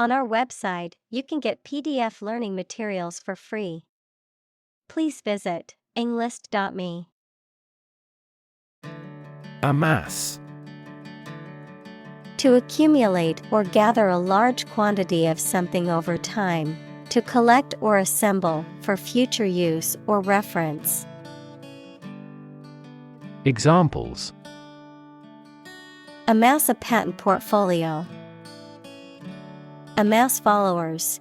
On our website, you can get PDF learning materials for free. Please visit englist.me. Amass. To accumulate or gather a large quantity of something over time, to collect or assemble for future use or reference. Examples: Amass a patent portfolio. Amass followers.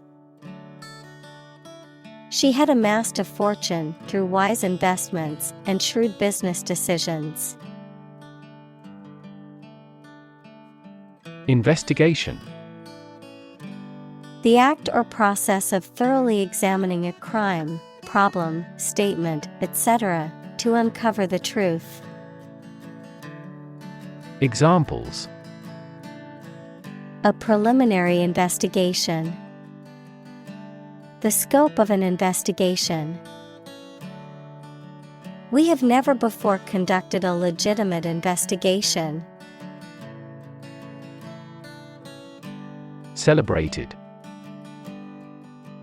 She had amassed a fortune through wise investments and shrewd business decisions. Investigation. The act or process of thoroughly examining a crime, problem, statement, etc., to uncover the truth. Examples: A preliminary investigation. The scope of an investigation. We have never before conducted a legitimate investigation. Celebrated.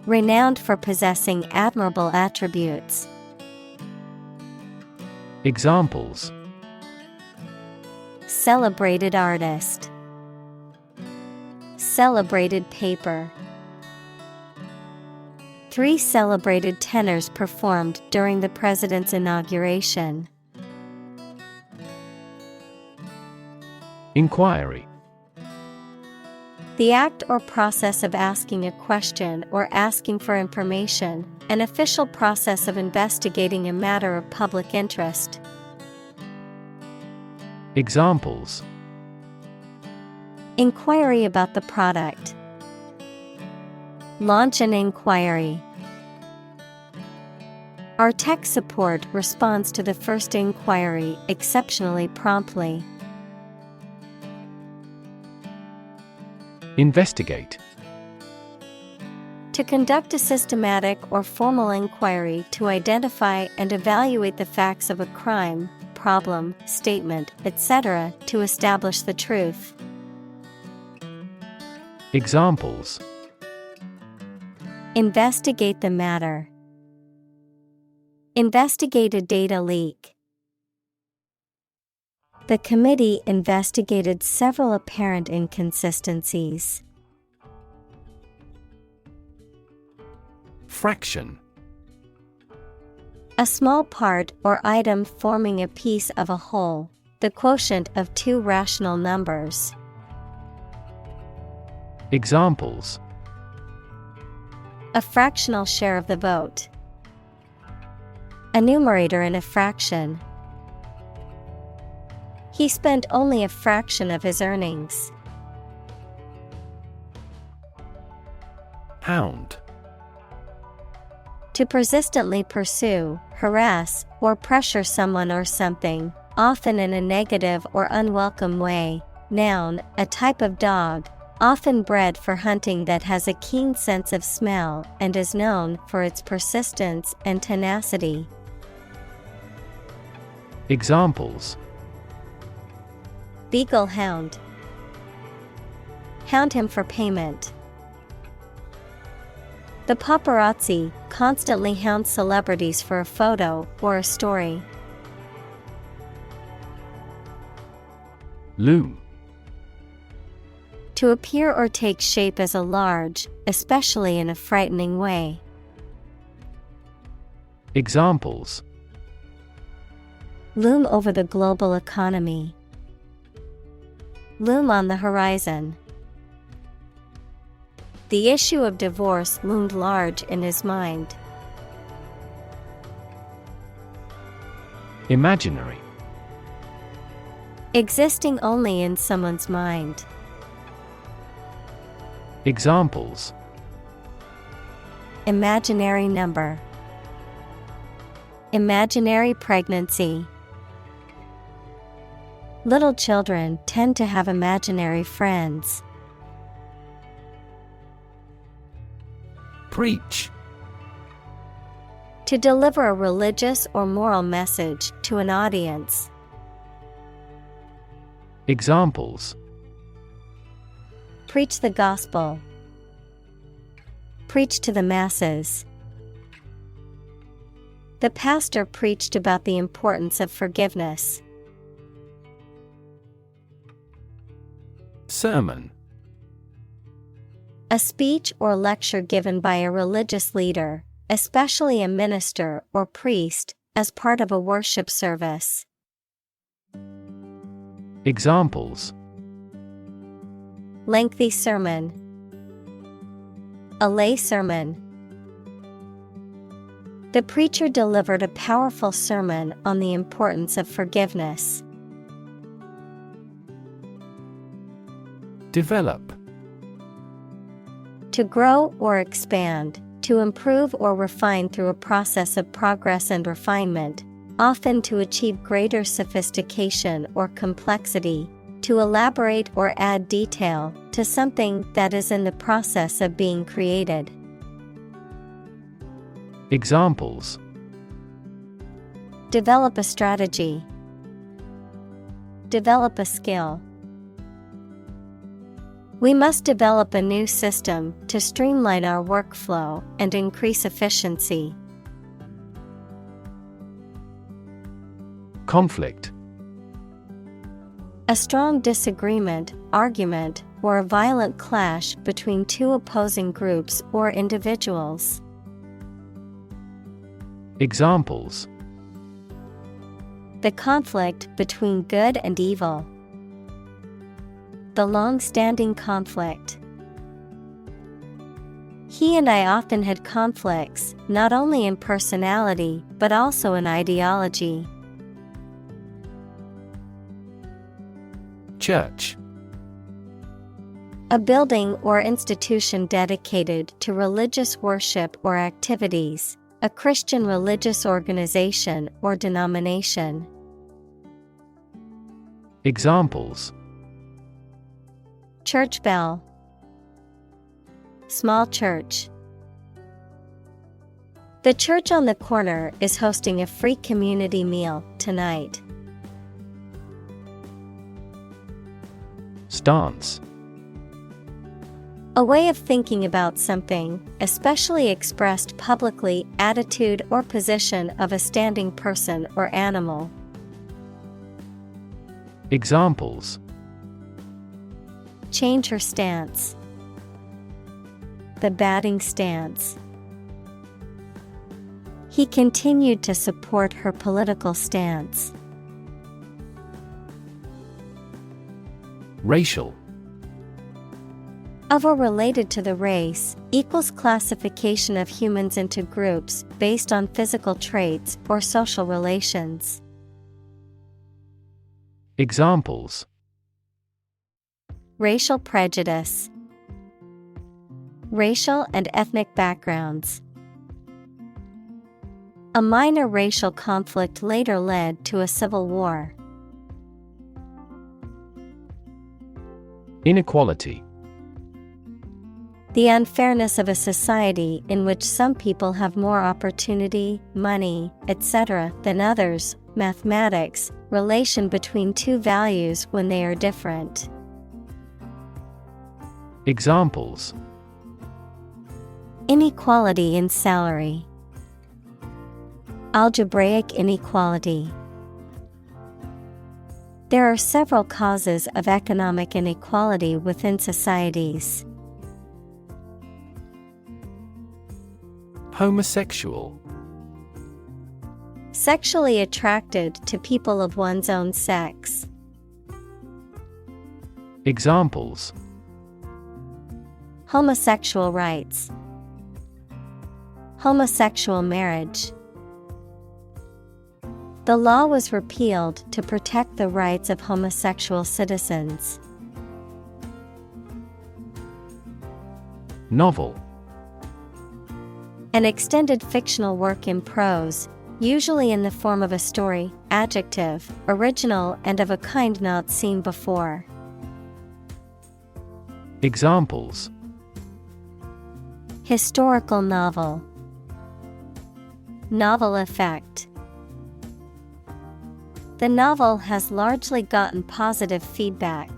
Renowned for possessing admirable attributes. Examples: Celebrated artist. Celebrated paper. 3 celebrated tenors performed during the president's inauguration. Inquiry. The act or process of asking a question or asking for information, an official process of investigating a matter of public interest. Examples: Inquiry about the product. Launch an inquiry. Our tech support responds to the first inquiry exceptionally promptly. Investigate. To conduct a systematic or formal inquiry to identify and evaluate the facts of a crime, problem, statement, etc., to establish the truth. Examples: Investigate the matter. Investigate a data leak. The committee investigated several apparent inconsistencies. Fraction. A small part or item forming a piece of a whole, the quotient of 2 rational numbers. Examples: A fractional share of the vote. A numerator in a fraction. He spent only a fraction of his earnings. Hound. To persistently pursue, harass, or pressure someone or something, often in a negative or unwelcome way. Noun, a type of dog, often bred for hunting that has a keen sense of smell and is known for its persistence and tenacity. Examples: Beagle hound. Hound him for payment. The paparazzi constantly hound celebrities for a photo or a story. Loom. To appear or take shape as a large, especially in a frightening way. Examples: Loom over the global economy. Loom on the horizon. The issue of divorce loomed large in his mind. Imaginary. Existing only in someone's mind. Examples: Imaginary number. Imaginary pregnancy. Little children tend to have imaginary friends. Preach. To deliver a religious or moral message to an audience. Examples: Preach the gospel. Preach to the masses. The pastor preached about the importance of forgiveness. Sermon. A speech or lecture given by a religious leader, especially a minister or priest, as part of a worship service. Examples: lengthy sermon, a lay sermon. The preacher delivered a powerful sermon on the importance of forgiveness. Develop. To grow or expand, to improve or refine through a process of progress and refinement, often to achieve greater sophistication or complexity, to elaborate or add detail to something that is in the process of being created. Examples: develop a strategy, develop a skill. We must develop a new system to streamline our workflow and increase efficiency. Conflict. A strong disagreement, argument, or a violent clash between two opposing groups or individuals. Examples: the conflict between good and evil. The long-standing conflict. He and I often had conflicts, not only in personality, but also in ideology. Church. A building or institution dedicated to religious worship or activities, a Christian religious organization or denomination. Examples: church bell, small church. The church on the corner is hosting a free community meal tonight. Stance. A way of thinking about something, especially expressed publicly, attitude or position of a standing person or animal. Examples: change her stance. The batting stance. He continued to support her political stance. Racial. Of or related to the race, equals classification of humans into groups based on physical traits or social relations. Examples: racial prejudice, racial and ethnic backgrounds. A minor racial conflict later led to a civil war. Inequality. The unfairness of a society in which some people have more opportunity, money, etc. than others. Mathematics, relation between two values when they are different. Examples: inequality in salary, algebraic inequality. There are several causes of economic inequality within societies. Homosexual. Sexually attracted to people of one's own sex. Examples: homosexual rights, homosexual marriage. The law was repealed to protect the rights of homosexual citizens. Novel. An extended fictional work in prose, usually in the form of a story. Adjective, original and of a kind not seen before. Examples: historical novel, novel effect. The novel has largely gotten positive feedback.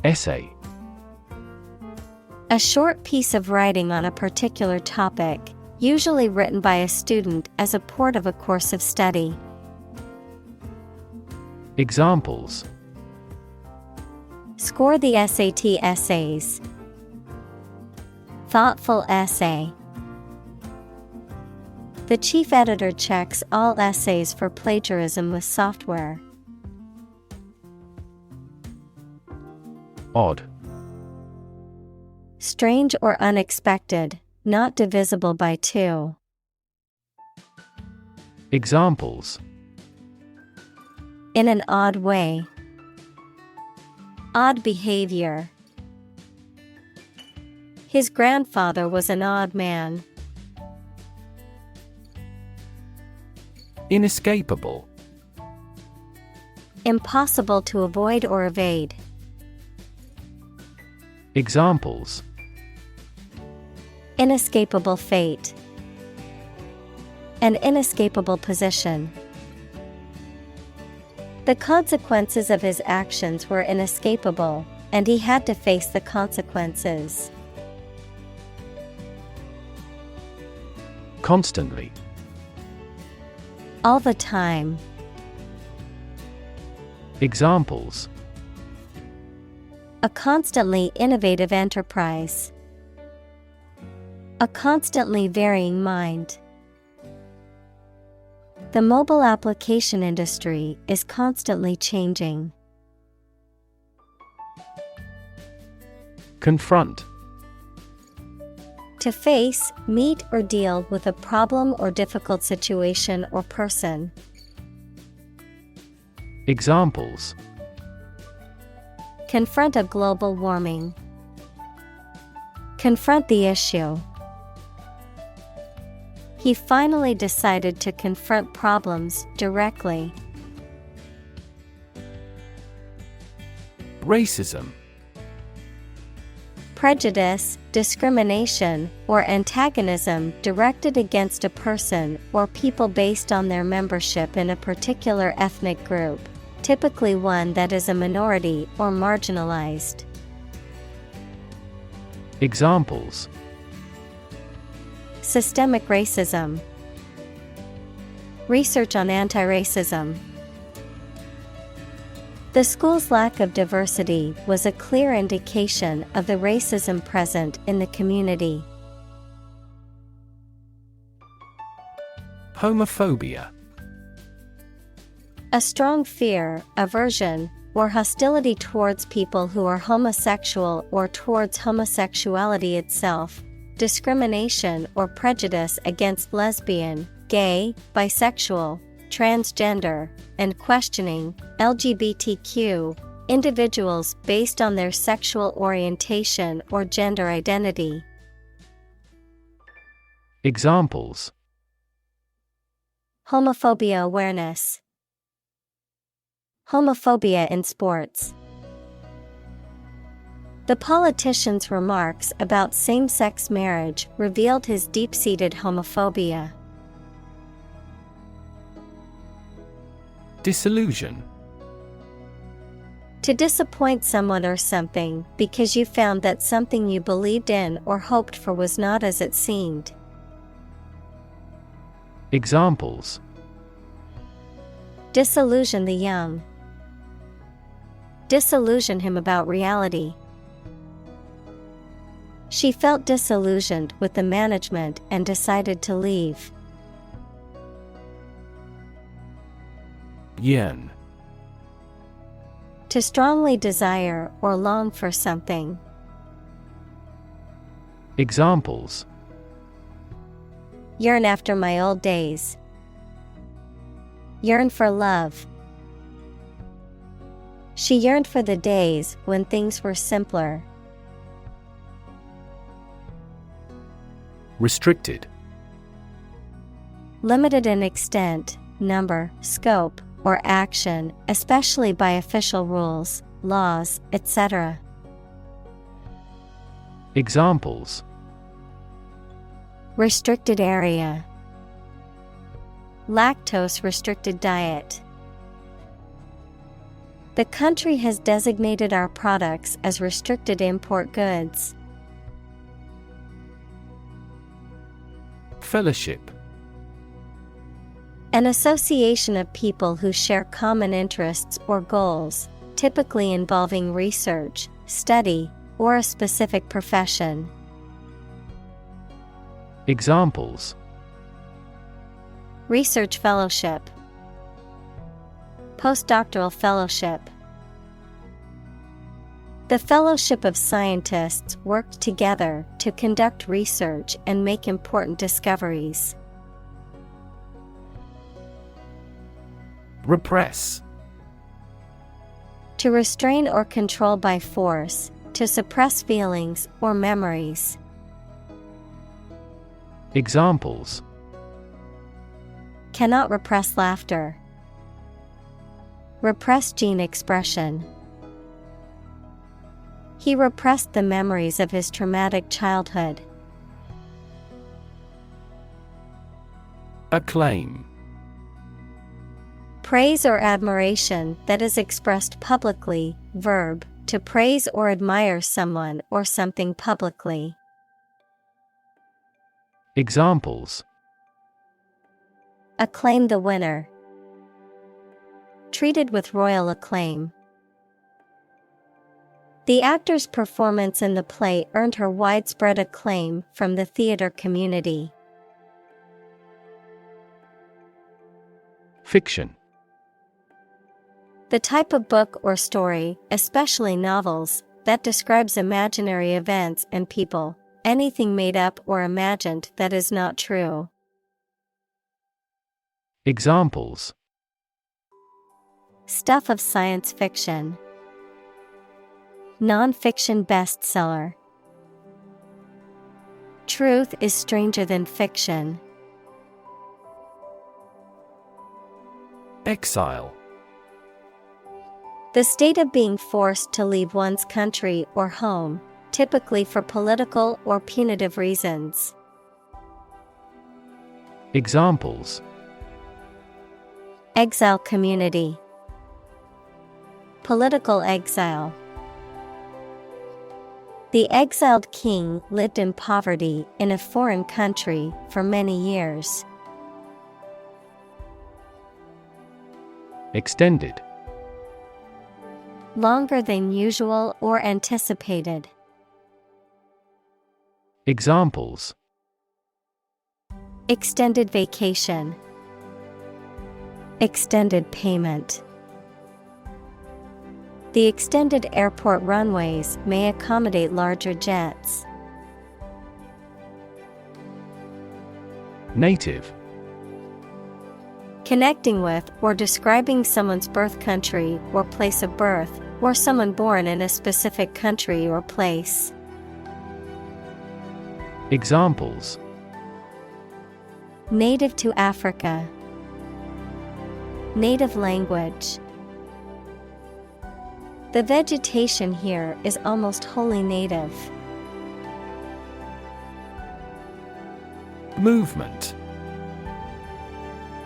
Essay. A short piece of writing on a particular topic, usually written by a student as a part of a course of study. Examples: score the SAT essays. Thoughtful essay. The chief editor checks all essays for plagiarism with software. Odd. Strange or unexpected, not divisible by 2. Examples: in an odd way. Odd behavior. His grandfather was an odd man. Inescapable. Impossible to avoid or evade. Examples: inescapable fate. An inescapable position. The consequences of his actions were inescapable, and he had to face the consequences. Constantly. All the time. Examples: a constantly innovative enterprise. A constantly varying mind. The mobile application industry is constantly changing. Confront. To face, meet, or deal with a problem or difficult situation or person. Examples: confront a global warming. Confront the issue. He finally decided to confront problems directly. Racism. Prejudice, discrimination, or antagonism directed against a person or people based on their membership in a particular ethnic group, typically one that is a minority or marginalized. Examples: systemic racism. Research on anti-racism. The school's lack of diversity was a clear indication of the racism present in the community. Homophobia. A strong fear, aversion, or hostility towards people who are homosexual or towards homosexuality itself. Discrimination or prejudice against lesbian, gay, bisexual, transgender, and questioning LGBTQ individuals based on their sexual orientation or gender identity. Examples: homophobia awareness. Homophobia in sports. The politician's remarks about same-sex marriage revealed his deep-seated homophobia. Disillusion. To disappoint someone or something because you found that something you believed in or hoped for was not as it seemed. Examples: disillusion the young. Disillusion him about reality. She felt disillusioned with the management and decided to leave. Yearn. To strongly desire or long for something. Examples: yearn after my old days. Yearn for love. She yearned for the days when things were simpler. Restricted. Limited in extent, number, scope, or action, especially by official rules, laws, etc. Examples: restricted area. Lactose restricted diet. The country has designated our products as restricted import goods. Fellowship. An association of people who share common interests or goals, typically involving research, study, or a specific profession. Examples: Research fellowship, postdoctoral fellowship. The Fellowship of Scientists worked together to conduct research and make important discoveries. Repress. To restrain or control by force, to suppress feelings or memories. Examples: Cannot repress laughter. Repress gene expression. He repressed the memories of his traumatic childhood. Acclaim. Praise or admiration that is expressed publicly, verb, to praise or admire someone or something publicly. Examples: Acclaim the winner. Treated with royal acclaim. The actor's performance in the play earned her widespread acclaim from the theater community. Fiction. The type of book or story, especially novels, that describes imaginary events and people, anything made up or imagined that is not true. Examples: Stuff of science fiction. Non-fiction bestseller. Truth is stranger than fiction. Exile. The state of being forced to leave one's country or home, typically for political or punitive reasons. Examples: Exile community. Political exile. The exiled king lived in poverty in a foreign country for many years. Extended. Longer than usual or anticipated. Examples: Extended vacation. Extended payment. The extended airport runways may accommodate larger jets. Native. Connecting with or describing someone's birth country or place of birth, or someone born in a specific country or place. Examples: Native to Africa. Native language. The vegetation here is almost wholly native. Movement.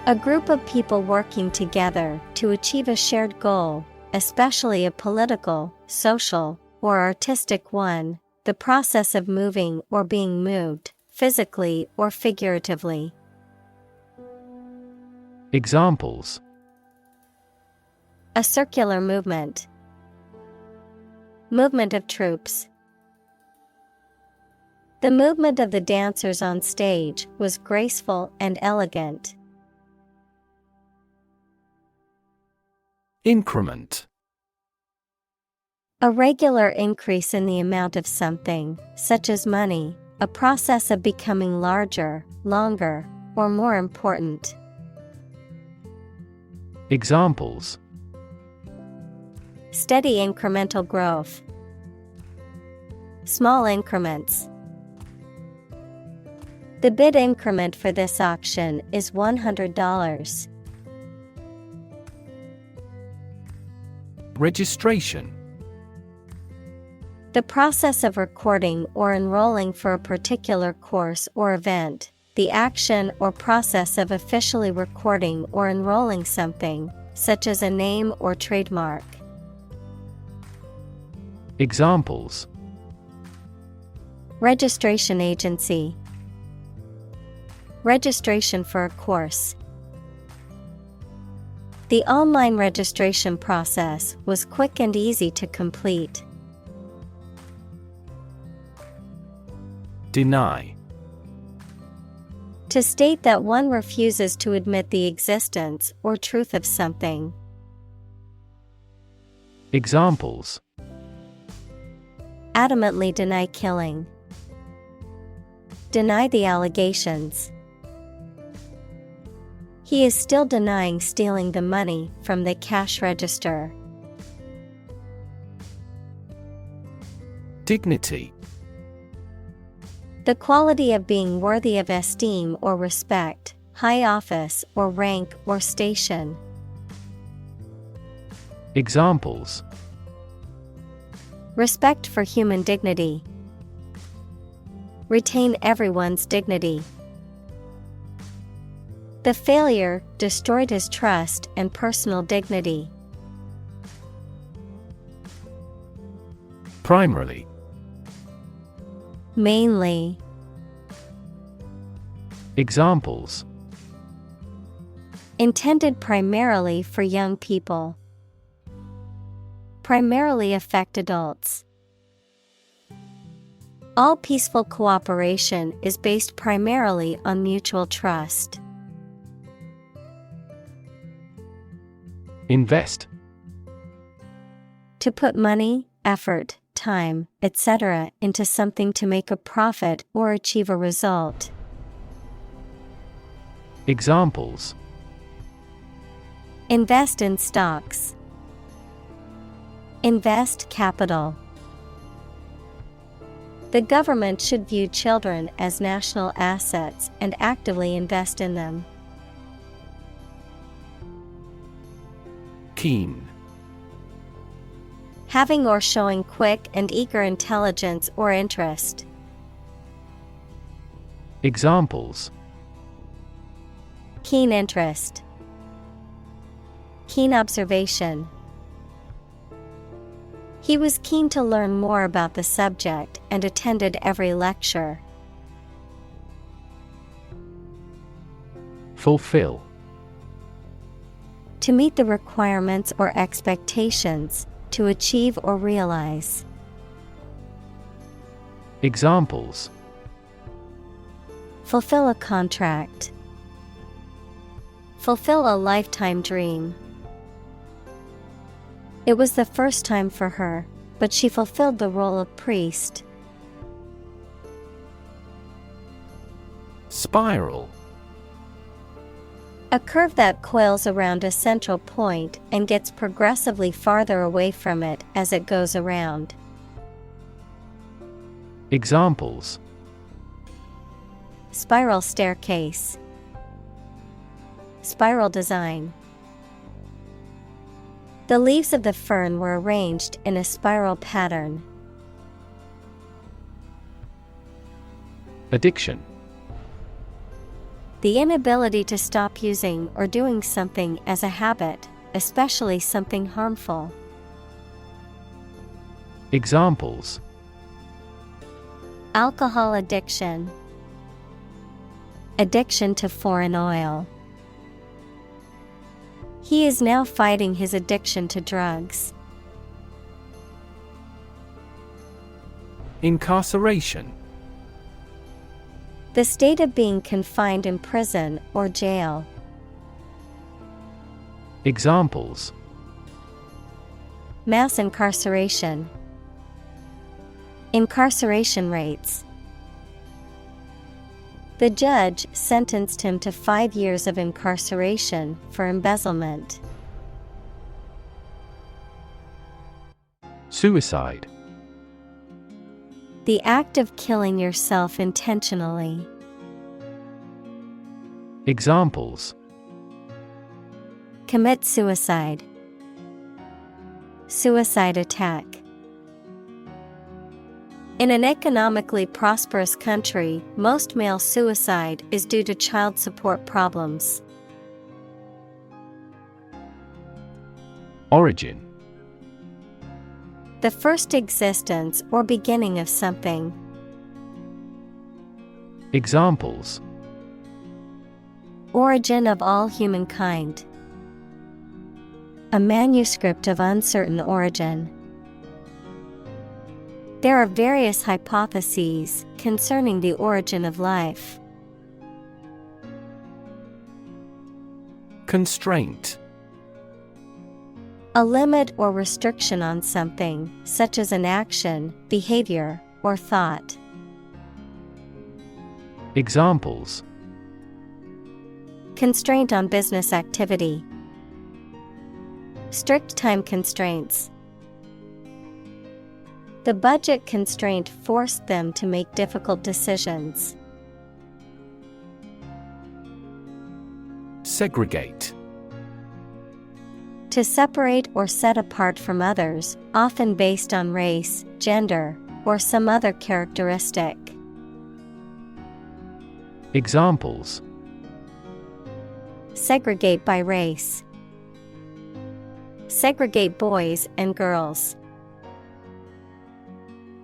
A group of people working together to achieve a shared goal, especially a political, social, or artistic one, the process of moving or being moved, physically or figuratively. Examples: A circular movement. Movement of troops. The movement of the dancers on stage was graceful and elegant. Increment. A regular increase in the amount of something, such as money, a process of becoming larger, longer, or more important. Examples: Steady incremental growth. Small increments. The bid increment for this auction is $100. Registration. The process of recording or enrolling for a particular course or event, the action or process of officially recording or enrolling something, such as a name or trademark. Examples: Registration agency. Registration for a course. The online registration process was quick and easy to complete. Deny. To state that one refuses to admit the existence or truth of something. Examples: Adamantly deny killing. Deny the allegations. He is still denying stealing the money from the cash register. Dignity. The quality of being worthy of esteem or respect, high office or rank or station. Examples: Respect for human dignity. Retain everyone's dignity. The failure destroyed his trust and personal dignity. Primarily. Mainly. Examples: Intended primarily for young people. Primarily affect adults. All peaceful cooperation is based primarily on mutual trust. Invest. To put money, effort, time, etc. into something to make a profit or achieve a result. Examples: Invest in stocks. Invest capital. The government should view children as national assets and actively invest in them. Keen. Having or showing quick and eager intelligence or interest. Examples: Keen interest. Keen observation. He was keen to learn more about the subject and attended every lecture. Fulfill. To meet the requirements or expectations, to achieve or realize. Examples: Fulfill a contract. Fulfill a lifetime dream. It was the first time for her, but she fulfilled the role of priest. Spiral. A curve that coils around a central point and gets progressively farther away from it as it goes around. Examples: Spiral staircase. Spiral design. The leaves of the fern were arranged in a spiral pattern. Addiction. The inability to stop using or doing something as a habit, especially something harmful. Examples: Alcohol addiction. Addiction to foreign oil. He is now fighting his addiction to drugs. Incarceration. The state of being confined in prison or jail. Examples: Mass incarceration. Incarceration rates. The judge sentenced him to 5 years of incarceration for embezzlement. Suicide. The act of killing yourself intentionally. Examples: Commit suicide. Suicide attack. In an economically prosperous country, most male suicide is due to child support problems. Origin. The first existence or beginning of something. Examples: Origin of all humankind. A manuscript of uncertain origin. There are various hypotheses concerning the origin of life. Constraint. A limit or restriction on something, such as an action, behavior, or thought. Examples. Constraint on business activity. Strict time constraints. The budget constraint forced them to make difficult decisions. Segregate. To separate or set apart from others, often based on race, gender, or some other characteristic. Examples. Segregate by race. Segregate boys and girls.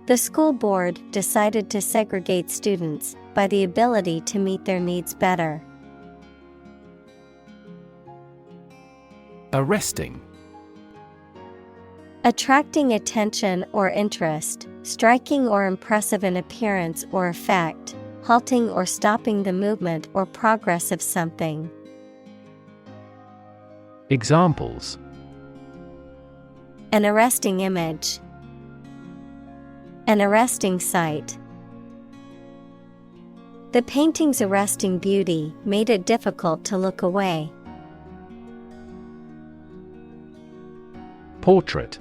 The school board decided to segregate students by the ability to meet their needs better. Arresting. Attracting attention or interest, striking or impressive in appearance or effect, halting or stopping the movement or progress of something. Examples. An arresting image. An arresting sight. The painting's arresting beauty made it difficult to look away. Portrait.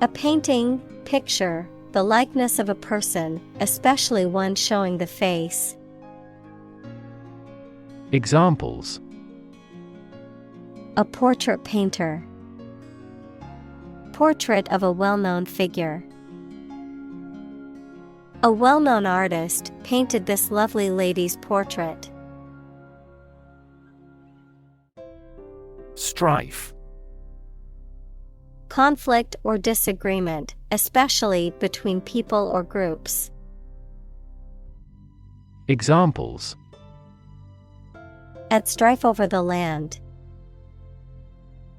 A painting, picture, the likeness of a person, especially one showing the face. Examples. A portrait painter. Portrait of a well-known figure. A well-known artist painted this lovely lady's portrait. Strife. Conflict or disagreement, especially between people or groups. Examples. At strife over the land.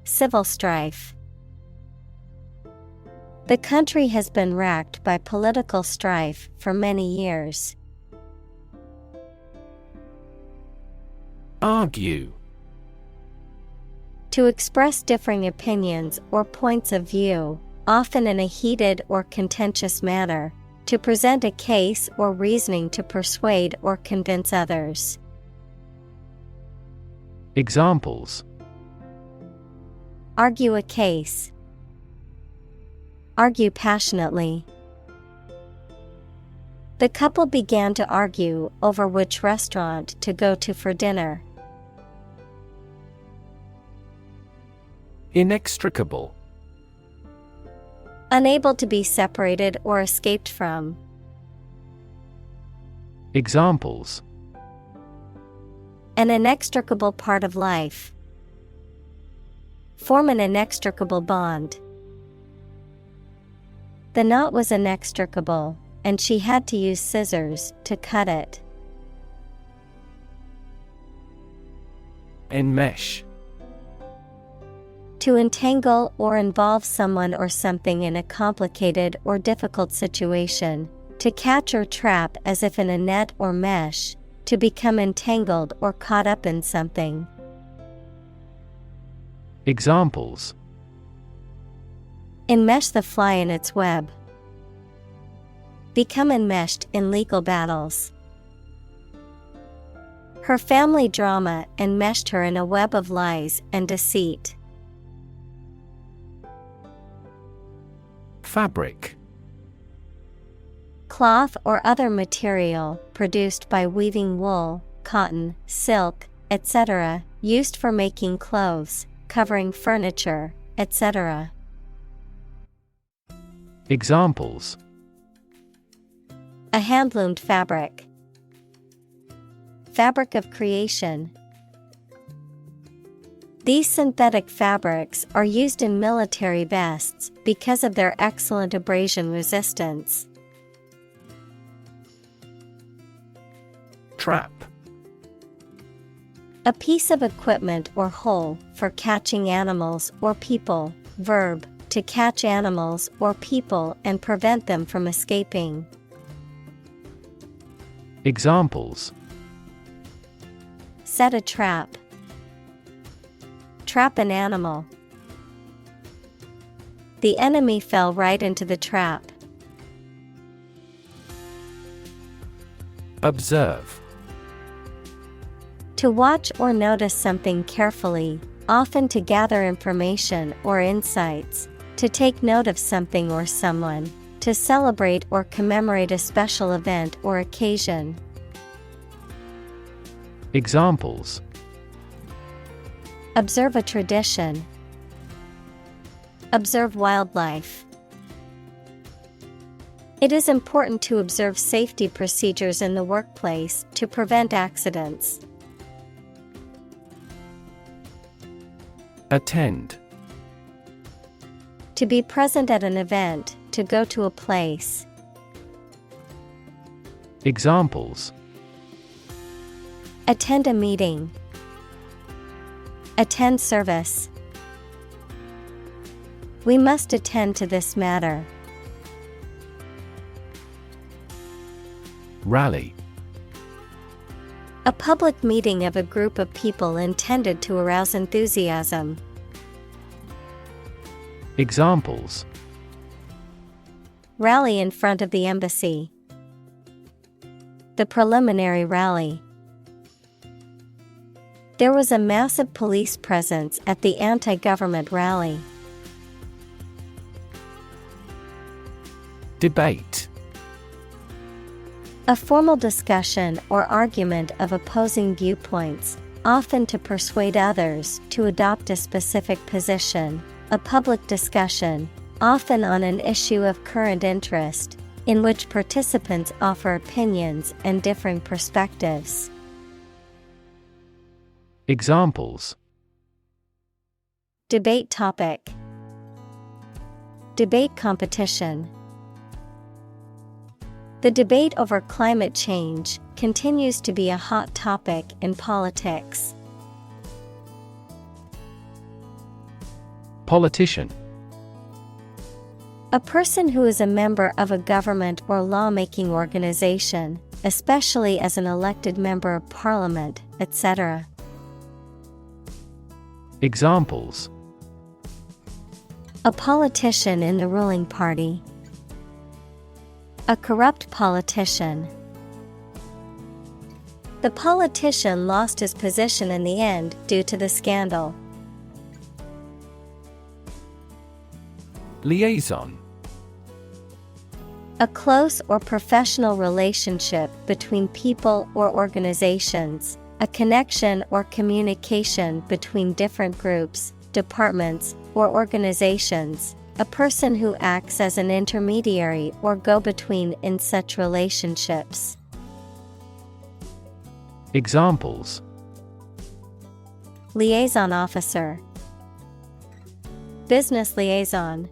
Civil strife. The country has been racked by political strife for many years. Argue. To express differing opinions or points of view, often in a heated or contentious manner, to present a case or reasoning to persuade or convince others. Examples. Argue a case. Argue passionately. The couple began to argue over which restaurant to go to for dinner. Inextricable. Unable to be separated or escaped from. Examples. An inextricable part of life. Form an inextricable bond. The knot was inextricable, and she had to use scissors to cut it. Enmesh. To entangle or involve someone or something in a complicated or difficult situation. To catch or trap as if in a net or mesh. To become entangled or caught up in something. Examples. Enmesh the fly in its web. Become enmeshed in legal battles. Her family drama enmeshed her in a web of lies and deceit. Fabric. Cloth or other material produced by weaving wool, cotton, silk, etc., used for making clothes, covering furniture, etc. Examples. A hand-loomed fabric. Fabric of creation. These synthetic fabrics are used in military vests because of their excellent abrasion resistance. Trap. A piece of equipment or hole for catching animals or people. Verb, to catch animals or people and prevent them from escaping. Examples: Set a trap. Trap an animal. The enemy fell right into the trap. Observe. To watch or notice something carefully, often to gather information or insights, to take note of something or someone, to celebrate or commemorate a special event or occasion. Examples: Observe a tradition. Observe wildlife. It is important to observe safety procedures in the workplace to prevent accidents. Attend. To be present at an event, to go to a place. Examples: Attend a meeting. Attend service. We must attend to this matter. Rally. A public meeting of a group of people intended to arouse enthusiasm. Examples: Rally in front of the embassy. The preliminary rally. There was a massive police presence at the anti-government rally. Debate. A formal discussion or argument of opposing viewpoints, often to persuade others to adopt a specific position. A public discussion, often on an issue of current interest, in which participants offer opinions and differing perspectives. Examples: Debate topic. Debate competition. The debate over climate change continues to be a hot topic in politics. Politician. A person who is a member of a government or lawmaking organization, especially as an elected member of parliament, etc. Examples: A politician in the ruling party. A corrupt politician. The politician lost his position in the end due to the scandal. Liaison. A close or professional relationship between people or organizations, a connection or communication between different groups, departments, or organizations, a person who acts as an intermediary or go-between in such relationships. Examples: Liaison officer. Business liaison.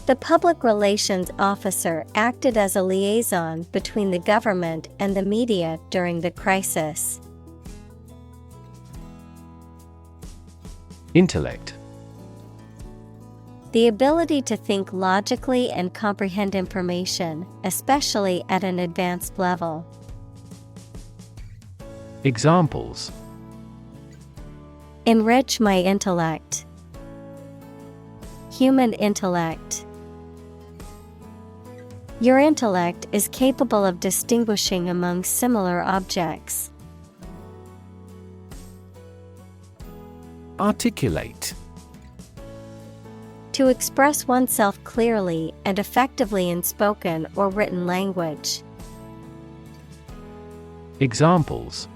The public relations officer acted as a liaison between the government and the media during the crisis. Intellect. The ability to think logically and comprehend information, especially at an advanced level. Examples: Enrich my intellect. Human intellect. Your intellect is capable of distinguishing among similar objects. Articulate. To express oneself clearly and effectively in spoken or written language. Examples: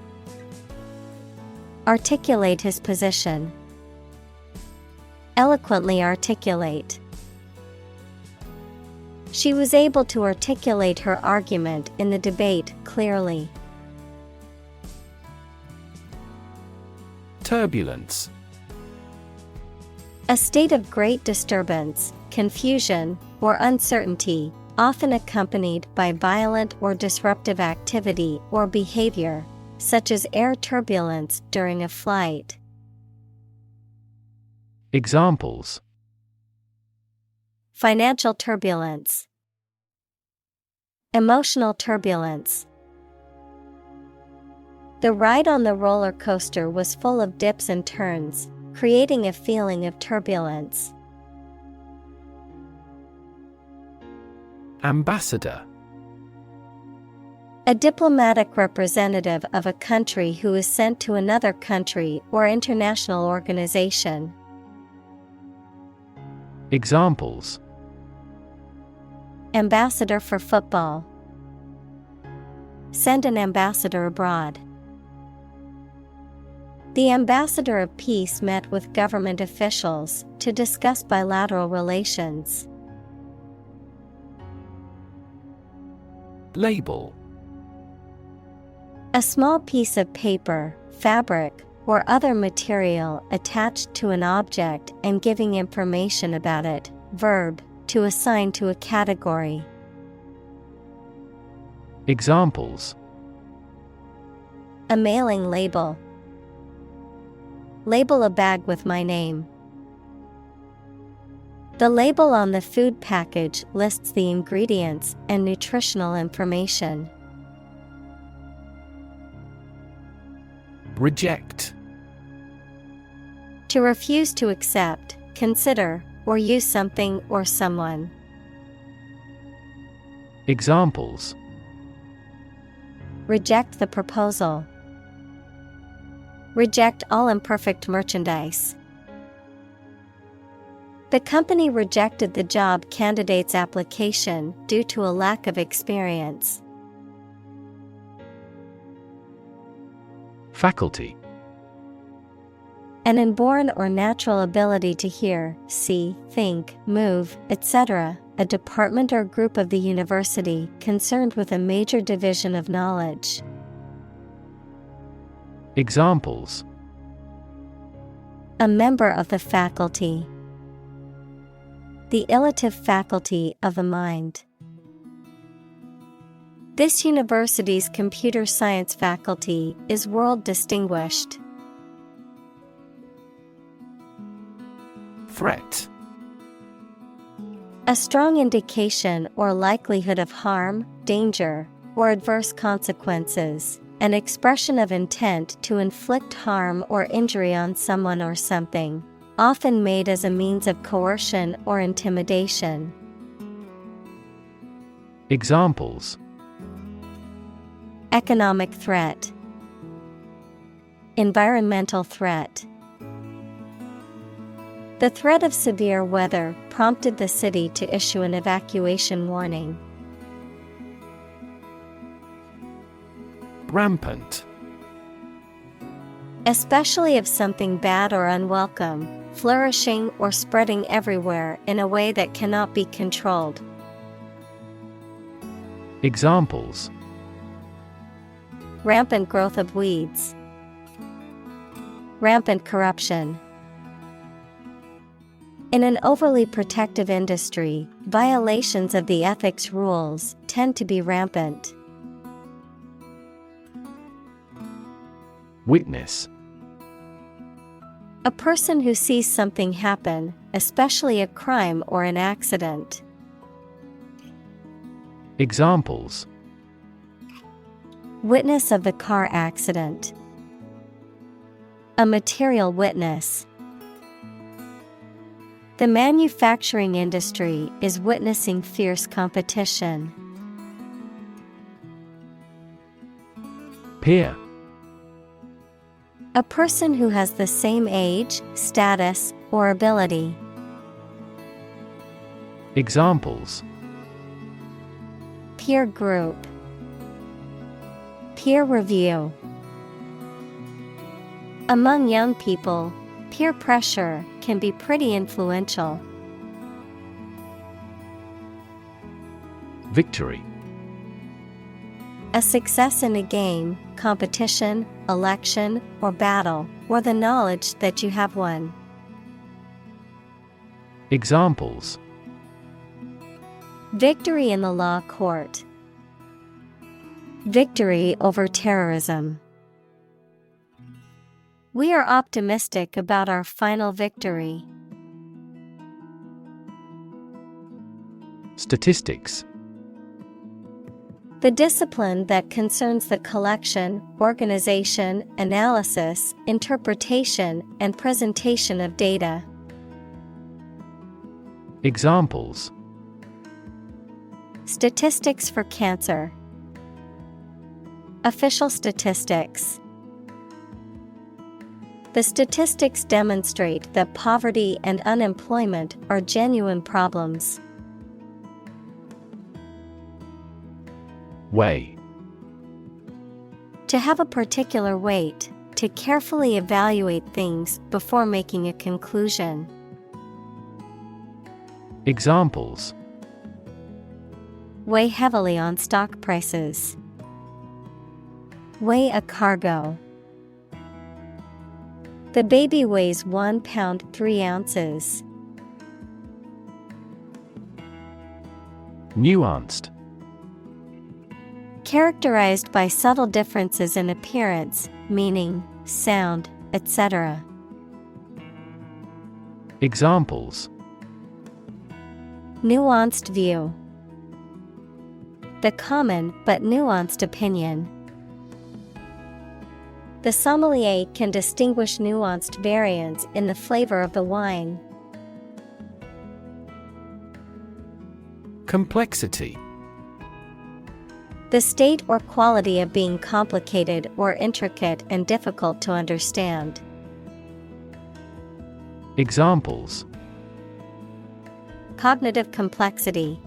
Articulate his position. Eloquently articulate. She was able to articulate her argument in the debate clearly. Turbulence. A state of great disturbance, confusion, or uncertainty, often accompanied by violent or disruptive activity or behavior. such as air turbulence during a flight. Examples: Financial turbulence, emotional turbulence. The ride on the roller coaster was full of dips and turns, creating a feeling of turbulence. Ambassador. A diplomatic representative of a country who is sent to another country or international organization. Examples: Ambassador for football. Send an ambassador abroad. The ambassador of peace met with government officials to discuss bilateral relations. Label. A small piece of paper, fabric, or other material attached to an object and giving information about it. Verb, to assign to a category. Examples: A mailing label. Label a bag with my name. The label on the food package lists the ingredients and nutritional information. Reject. To refuse to accept, consider, or use something or someone. Examples: Reject the proposal. Reject all imperfect merchandise. The company rejected the job candidate's application due to a lack of experience. Faculty. An inborn or natural ability to hear, see, think, move, etc., a department or group of the university concerned with a major division of knowledge. Examples: A member of the faculty. The elative faculty of the mind. This university's computer science faculty is world distinguished. Threat. A strong indication or likelihood of harm, danger, or adverse consequences. An expression of intent to inflict harm or injury on someone or something, often made as a means of coercion or intimidation. Examples: Economic threat. Environmental threat. The threat of severe weather prompted the city to issue an evacuation warning. Rampant. Especially of something bad or unwelcome, flourishing or spreading everywhere in a way that cannot be controlled. Examples: Rampant growth of weeds. Rampant corruption. In an overly protective industry, violations of the ethics rules tend to be rampant. Witness. A person who sees something happen, especially a crime or an accident. Examples: Witness of the car accident. A material witness. The manufacturing industry is witnessing fierce competition. Peer. A person who has the same age, status, or ability. Examples: Peer group. Peer review. Among young people, peer pressure can be pretty influential. Victory. A success in a game, competition, election, or battle, or the knowledge that you have won. Examples: Victory in the law court. Victory over terrorism. We are optimistic about our final victory. Statistics. The discipline that concerns the collection, organization, analysis, interpretation, and presentation of data. Examples. Statistics for cancer. Official statistics. The statistics demonstrate that poverty and unemployment are genuine problems. Weigh. To have a particular weight, to carefully evaluate things before making a conclusion. Examples. Weigh heavily on stock prices. Weigh a cargo. The baby weighs 1 pound 3 ounces. Nuanced. Characterized by subtle differences in appearance, meaning, sound, etc. Examples. Nuanced view. The common but nuanced opinion. The sommelier can distinguish nuanced variants in the flavor of the wine. Complexity. The state or quality of being complicated or intricate and difficult to understand. Examples. Cognitive complexity.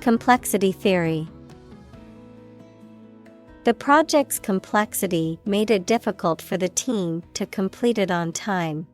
Complexity theory. The project's complexity made it difficult for the team to complete it on time.